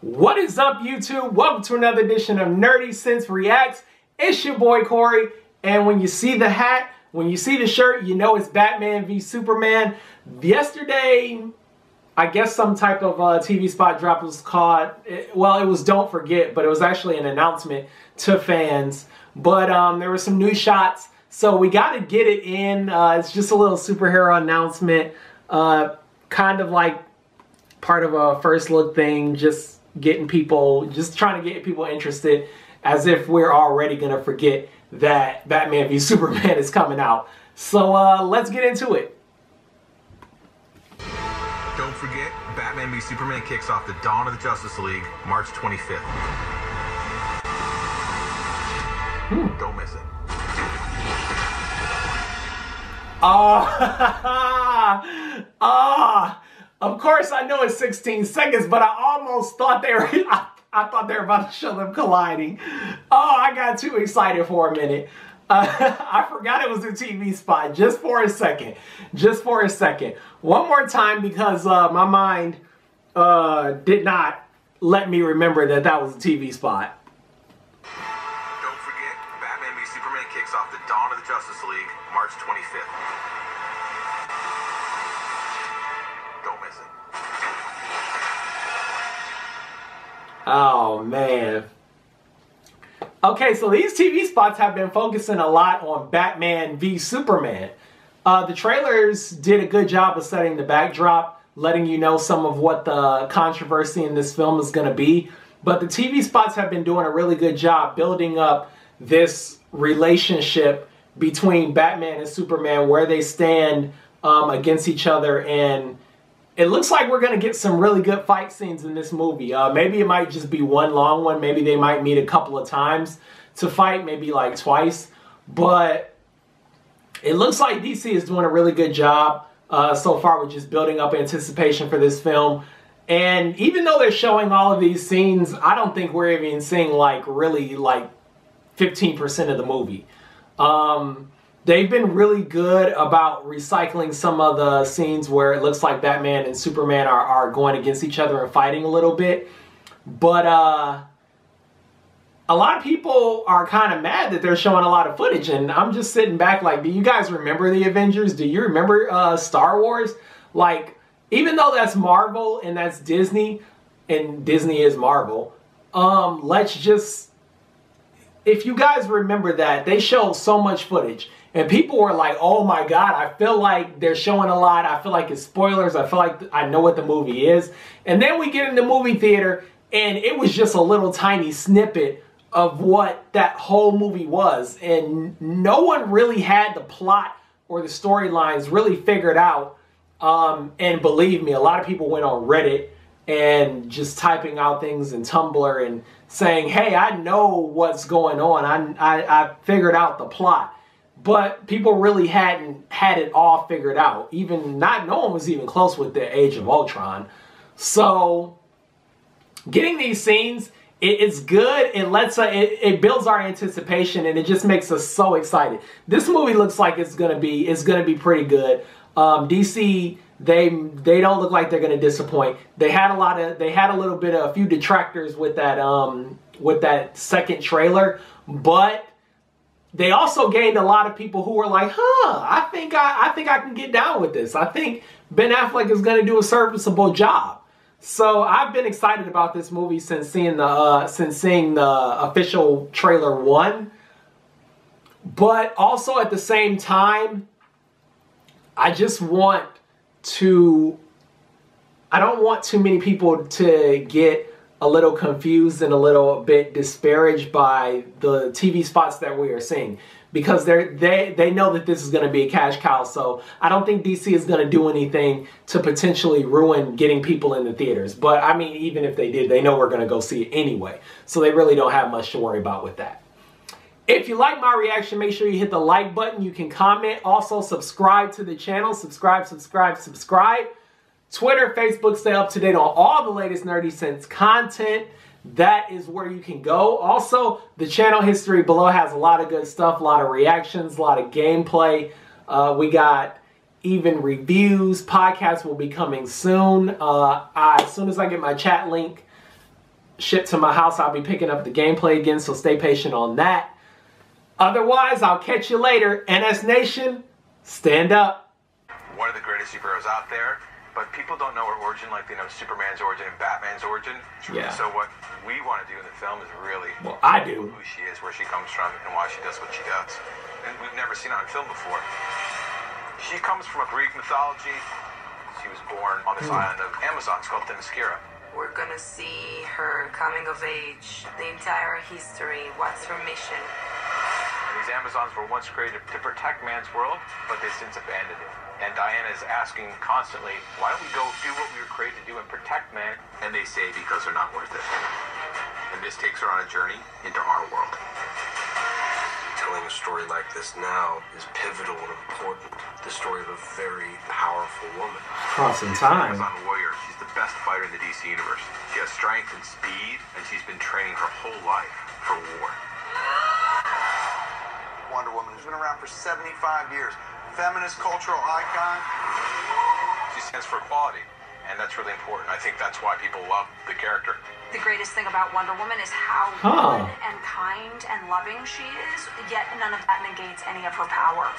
What is up, YouTube? Welcome to another edition of Nerdy Sense Reacts. It's your boy Corey, and when you see the hat, when you see the shirt, you know it's Batman v Superman. Yesterday, I guess some type of TV spot drop was called, well, it was Don't Forget, but it was actually an announcement to fans. But there were some new shots, so we got to get it in. It's just a little superhero announcement, kind of like part of a first look thing, just getting people, just trying to get people interested, as if we're already gonna forget that Batman v Superman is coming out. So let's get into it. Don't forget, Batman v Superman kicks off the dawn of the Justice League, March 25th. Don't miss it. Of course, I know it's 16 seconds, but I almost thought they were, I thought they were about to show them colliding. Oh, I got too excited for a minute. I forgot it was a TV spot, just for a second. Just for a second. One more time, because my mind did not let me remember that that was a TV spot. Don't forget, Batman v Superman kicks off the dawn of the Justice League, March 25th. Don't miss it. Oh, man. Okay, so these TV spots have been focusing a lot on Batman v Superman. The trailers did a good job of setting the backdrop, letting you know some of what the controversy in this film is going to be. But the TV spots have been doing a really good job building up this relationship between Batman and Superman, where they stand against each other, and it looks like we're going to get some really good fight scenes in this movie. Maybe it might just be one long one. Maybe they might meet a couple of times to fight, maybe like twice. But it looks like DC is doing a really good job so far with just building up anticipation for this film. And even though they're showing all of these scenes, I don't think we're even seeing like really like 15% of the movie. They've been really good about recycling some of the scenes where it looks like Batman and Superman are going against each other and fighting a little bit. But a lot of people are kind of mad that they're showing a lot of footage. And I'm just sitting back like, do you guys remember the Avengers? Do you remember Star Wars? Like, even though that's Marvel and that's Disney, and Disney is Marvel, let's just, if you guys remember that, they showed so much footage. And people were like, oh my God, I feel like they're showing a lot. I feel like it's spoilers. I feel like I know what the movie is. And then we get in the movie theater and it was just a little tiny snippet of what that whole movie was. And no one really had the plot or the storylines really figured out. And believe me, a lot of people went on Reddit and just typing out things in Tumblr and saying, hey, I know what's going on. I figured out the plot. But people really hadn't had it all figured out. Even no one was even close with the Age of Ultron. So getting these scenes, it's good. It lets it builds our anticipation, and it just makes us so excited. This movie looks like it's gonna be pretty good. DC, they don't look like they're gonna disappoint. They had a few detractors with that second trailer, but they also gained a lot of people who were like, I think I can get down with this. I think Ben Affleck is going to do a serviceable job. So I've been excited about this movie since seeing the official trailer 1. But also at the same time, I don't want too many people to get a little confused and a little bit disparaged by the TV spots that we are seeing, because they know that this is going to be a cash cow. So I don't think DC is going to do anything to potentially ruin getting people in the theaters. But I mean, even if they did, they know we're going to go see it anyway. So they really don't have much to worry about with that. If you like my reaction, make sure you hit the like button. You can comment. Also, subscribe to the channel. Subscribe. Twitter, Facebook, stay up to date on all the latest Nerdy Sense content. That is where you can go. Also, the channel history below has a lot of good stuff, a lot of reactions, a lot of gameplay. We got even reviews. Podcasts will be coming soon. As soon as I get my chat link shipped to my house. I'll be picking up the gameplay again, so stay patient on that. Otherwise, I'll catch you later. NS Nation, stand up. One of the greatest superheroes out there, but people don't know her origin like they know Superman's origin and Batman's origin. Yeah. So what we want to do in the film is really I do. who she is, where she comes from, and why she does what she does. And we've never seen her on film before. She comes from a Greek mythology. She was born on this island of Amazon. It's called Themyscira. We're gonna see her coming of age, the entire history, what's her mission. And these Amazons were once created to protect man's world, but they've since abandoned it. And Diana is asking constantly, why don't we go do what we were created to do and protect man? And they say because they're not worth it. And this takes her on a journey into our world. Telling a story like this now is pivotal and important. The story of a very powerful woman. Crossing time. Amazon warrior. She's the best fighter in the DC universe. She has strength and speed, and she's been training her whole life for war. Wonder Woman has been around for 75 years. Feminist cultural icon. She stands for equality, and that's really important. I think that's why people love the character. The greatest thing about Wonder Woman is how good and kind and loving she is, yet none of that negates any of her power.